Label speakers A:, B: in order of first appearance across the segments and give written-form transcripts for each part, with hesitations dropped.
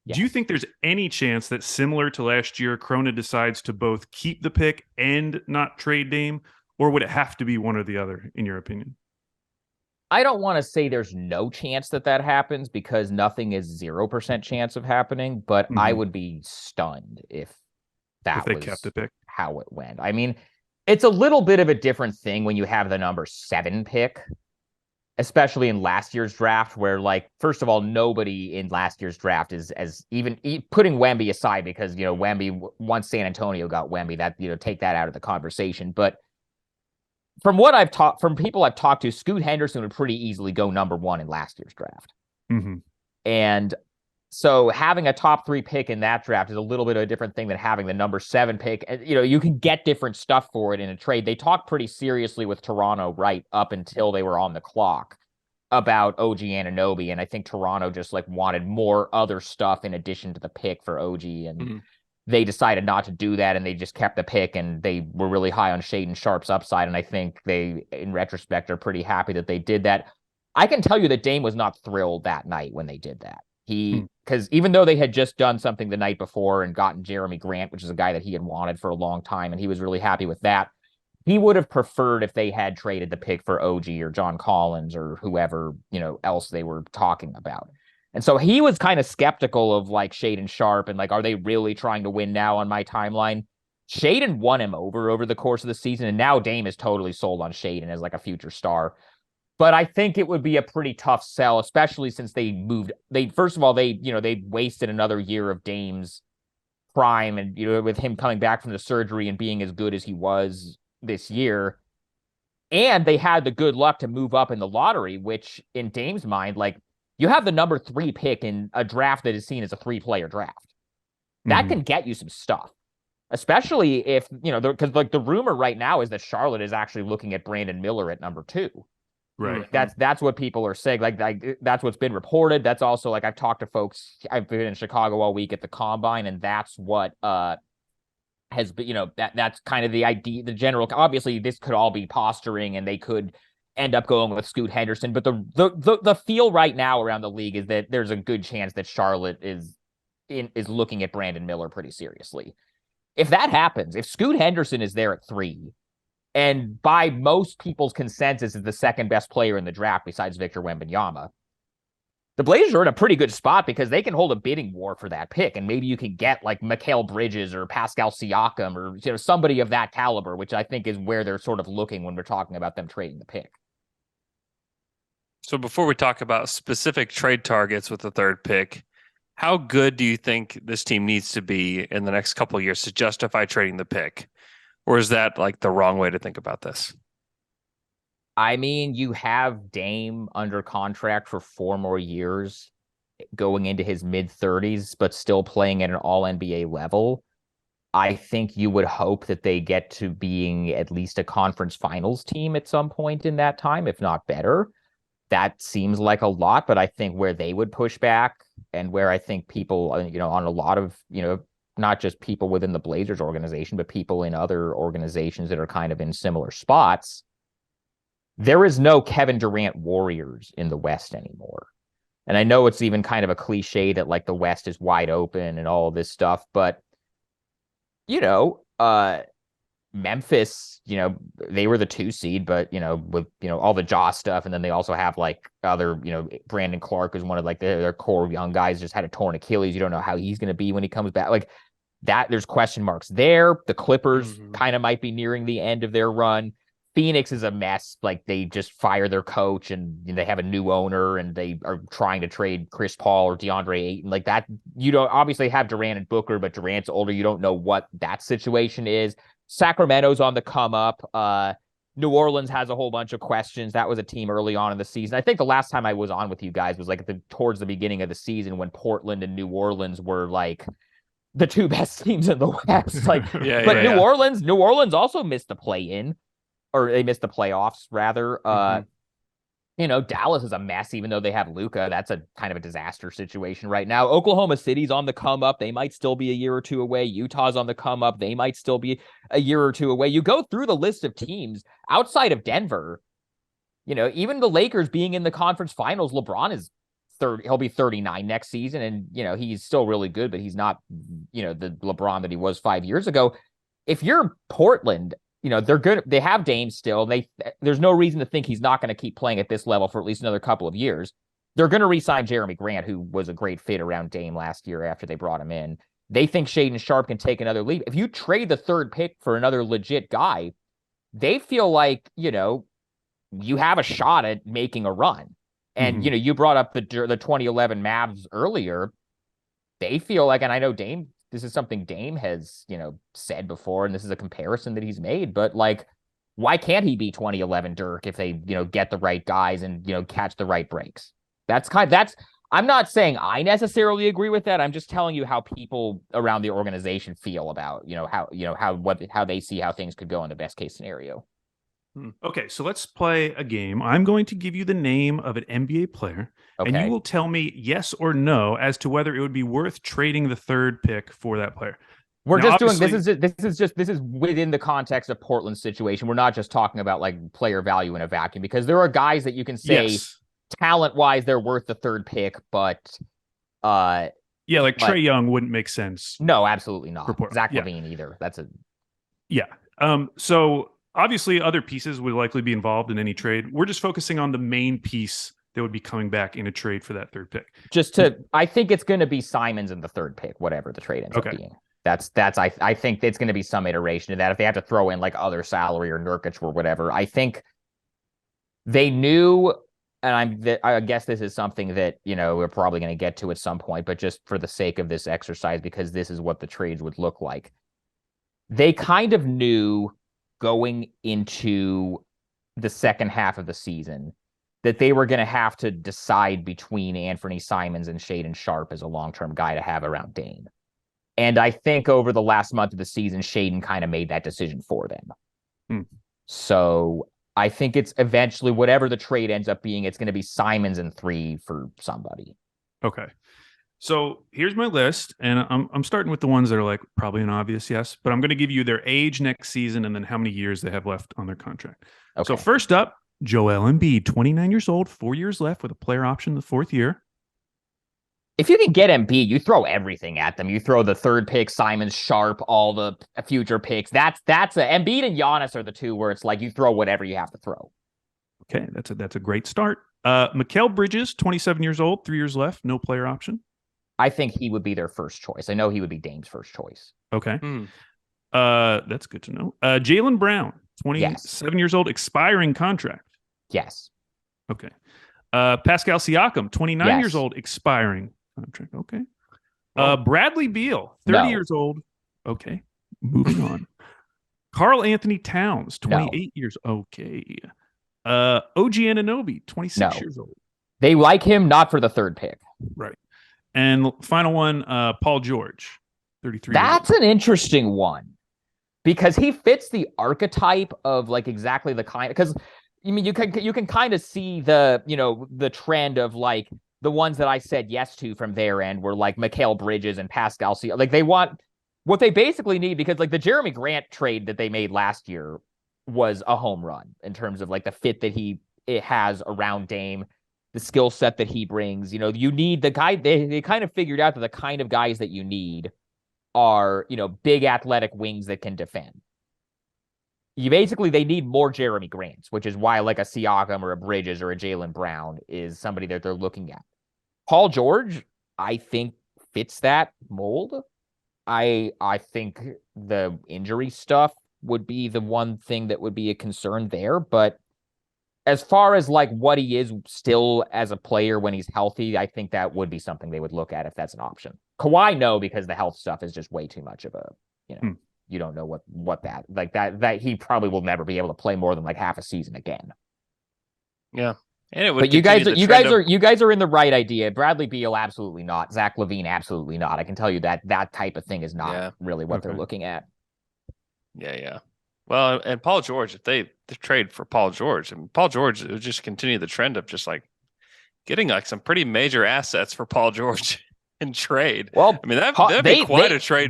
A: Do you
B: Yes.
A: think there's any chance that, similar to last year, Krona decides to both keep the pick and not trade Dame, or would it have to be one or the other, in your opinion?
B: I don't want to say there's no chance that that happens because nothing is 0% chance of happening, but I
A: Mm-hmm.
B: would be stunned if
A: If
B: that
A: they kept the
B: was
A: pick.
B: how it went. I mean, it's a little bit of a different thing when you have the number 7 pick, especially in last year's draft, where, like, first of all, nobody in last year's draft is as even putting Wemby aside because, Wemby, once San Antonio got Wemby, that, take that out of the conversation. But from people I've talked to, Scoot Henderson would pretty easily go number 1 in last year's draft.
A: Mm-hmm.
B: And so having a top 3 pick in that draft is a little bit of a different thing than having the number 7 pick. And, you can get different stuff for it in a trade. They talked pretty seriously with Toronto right up until they were on the clock about OG Anunoby. And I think Toronto just like wanted more other stuff in addition to the pick for OG. And
A: Mm-hmm.
B: they decided not to do that, and they just kept the pick, and they were really high on Shaedon Sharpe's upside. And I think they, in retrospect, are pretty happy that they did that. I can tell you that Dame was not thrilled that night when they did that. Because even though they had just done something the night before and gotten Jeremy Grant, which is a guy that he had wanted for a long time, and he was really happy with that, he would have preferred if they had traded the pick for OG or John Collins or whoever, else they were talking about. And so he was kind of skeptical of like Shaedon Sharpe and like, are they really trying to win now on my timeline? Shaedon won him over the course of the season, and now Dame is totally sold on Shaedon as like a future star. But I think it would be a pretty tough sell, especially since first of all, they wasted another year of Dame's prime, and with him coming back from the surgery and being as good as he was this year. And they had the good luck to move up in the lottery, which in Dame's mind, like, you have the number 3 pick in a draft that is seen as a 3-player draft. That
A: Mm-hmm.
B: can get you some stuff, especially if, because like the rumor right now is that Charlotte is actually looking at Brandon Miller at number 2.
A: Right.
B: That's what people are saying. Like that's what's been reported. That's also, like, I've talked to folks. I've been in Chicago all week at the combine, and that's what has been, that's kind of the idea, the general. Obviously, this could all be posturing, and they could end up going with Scoot Henderson. But the feel right now around the league is that there's a good chance that Charlotte is looking at Brandon Miller pretty seriously. If that happens, if Scoot Henderson is there at 3, and by most people's consensus is the second best player in the draft besides Victor Wembanyama, the Blazers are in a pretty good spot because they can hold a bidding war for that pick, and maybe you can get like Mikal Bridges or Pascal Siakam or somebody of that caliber, which I think is where they're sort of looking when we're talking about them trading the pick.
C: So before we talk about specific trade targets with the 3rd pick, how good do you think this team needs to be in the next couple of years to justify trading the pick? Or is that like the wrong way to think about this?
B: I mean, you have Dame under contract for 4 more years, going into his mid-30s, but still playing at an all-NBA level. I think you would hope that they get to being at least a conference finals team at some point in that time, if not better. That seems like a lot, but I think where they would push back, and where I think people, on a lot of, not just people within the Blazers organization, but people in other organizations that are kind of in similar spots, there is no Kevin Durant Warriors in the West anymore. And I know it's even kind of a cliche that like the West is wide open and all this stuff, but Memphis, they were the 2 seed, but with all the Jaw stuff, and then they also have like other, Brandon Clark is one of like their core young guys, just had a torn Achilles. You don't know how he's going to be when he comes back. Like that, there's question marks there. The Clippers kind of might be nearing the end of their run. Phoenix is a mess. Like they just fire their coach, and they have a new owner, and they are trying to trade Chris Paul or DeAndre Ayton. Like that, you don't obviously have Durant and Booker, but Durant's older. You don't know what that situation is. Sacramento's on the come up. New Orleans has a whole bunch of questions. That was a team early on in the season. I think the last time I was on with you guys was like towards the beginning of the season, when Portland and New Orleans were like the 2 best teams in the West. Like, but New Orleans also missed the play-in, or they missed the playoffs rather. Dallas is a mess, even though they have Luka. That's a kind of a disaster situation right now. Oklahoma City's on the come up. They might still be a year or 2 away. Utah's on the come up. They might still be a year or 2 away. You go through the list of teams outside of Denver, even the Lakers being in the conference finals, LeBron is he'll be 39 next season, and he's still really good, but he's not the LeBron that he was 5 years ago. If you're Portland, they're good. They have Dame still. There's no reason to think he's not going to keep playing at this level for at least another couple of years. They're going to re-sign Jeremy Grant, who was a great fit around Dame last year after they brought him in. They think Shaedon Sharpe can take another leap. If you trade the third pick for another legit guy, they feel like, you have a shot at making a run. And, you brought up the 2011 Mavs earlier. They feel like, and I know Dame, this is something Dame has, said before, and this is a comparison that he's made, but like, why can't he be 2011 Dirk if they, get the right guys and, catch the right breaks? I'm not saying I necessarily agree with that. I'm just telling you how people around the organization feel about, how they see how things could go in the best case scenario.
A: Okay, so let's play a game. I'm going to give you the name of an NBA player, and you will tell me yes or no as to whether it would be worth trading the third pick for that player.
B: We're now, just doing this is within the context of Portland's situation. We're not just talking about like player value in a vacuum, because there are guys that you can say talent-wise they're worth the third pick, but like
A: Trae Young wouldn't make sense.
B: No, absolutely not. Zach LaVine either.
A: So obviously, other pieces would likely be involved in any trade. We're just focusing on the main piece that would be coming back in a trade for that third pick.
B: I think it's going to be Simons in the third pick, whatever the trade ends up being. I think it's going to be some iteration of that. If they have to throw in like other salary or Nurkic or whatever, I think they knew, and I guess this is something that, we're probably going to get to at some point, but just for the sake of this exercise, because this is what the trades would look like. They kind of knew going into the second half of the season that they were going to have to decide between Anthony Simons and Shaedon Sharpe as a long-term guy to have around Dame. And I think over the last month of the season, Shaedon kind of made that decision for them. So I think it's eventually, whatever the trade ends up being, it's going to be Simons and 3 for somebody.
A: Okay. So here's my list, and I'm starting with the ones that are like probably an obvious yes, but I'm going to give you their age next season and then how many years they have left on their contract. Okay. So first up, Joel Embiid, 29 years old, 4 years left with a player option the fourth year.
B: If you can get Embiid, you throw everything at them. You throw the third pick, Simons, Sharpe, all the future picks. Embiid and Giannis are the two where it's like you throw whatever you have to throw.
A: Okay, that's a great start. Mikal Bridges, 27 years old, 3 years left, no player option.
B: I think he would be their first choice. I know he would be Dame's first choice.
A: Okay. That's good to know. Jaylen Brown, 27 years old, expiring contract.
B: Yes.
A: Okay. Pascal Siakam, 29 years old, expiring contract. Okay. Bradley Beal, 30 years old. Okay. Moving on. Karl Anthony Towns, 28 years. Okay. OG Anunoby, 26 years old.
B: They like him not for the third pick.
A: Right. And final one, Paul George, 33.
B: That's an interesting one because he fits the archetype of like exactly the kind, because I mean you can kind of see the the trend of like the ones that I said yes to from their end were like Mikal Bridges and Pascal Siakam. Like they want what they basically need, because like the Jeremy Grant trade that they made last year was a home run in terms of like the fit that it has around Dame. The skill set that he brings, you need the guy. They kind of figured out that the kind of guys that you need are, big athletic wings that can defend. They need more Jeremy Grants, which is why like a Siakam or a Bridges or a Jaylen Brown is somebody that they're looking at. Paul George, I think, fits that mold. I think the injury stuff would be the one thing that would be a concern there, but as far as like what he is still as a player when he's healthy, I think that would be something they would look at if that's an option. Kawhi, no, because the health stuff is just way too much of a, you don't know what that he probably will never be able to play more than like half a season again.
C: Yeah. And it would
B: but you guys are in the right idea. Bradley Beal, absolutely not. Zach LaVine, absolutely not. I can tell you that type of thing is not really what they're looking at.
C: Yeah. Well, and Paul George, if they trade for Paul George, and Paul George would just continue the trend of just like getting like some pretty major assets for Paul George in trade.
B: Well,
C: I mean, that'd be quite a trade.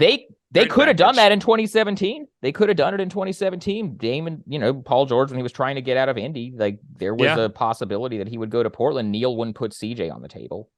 B: They could have done that in 2017. They could have done it in 2017. Damon, Paul George, when he was trying to get out of Indy, like there was a possibility that he would go to Portland. Neil wouldn't put CJ on the table.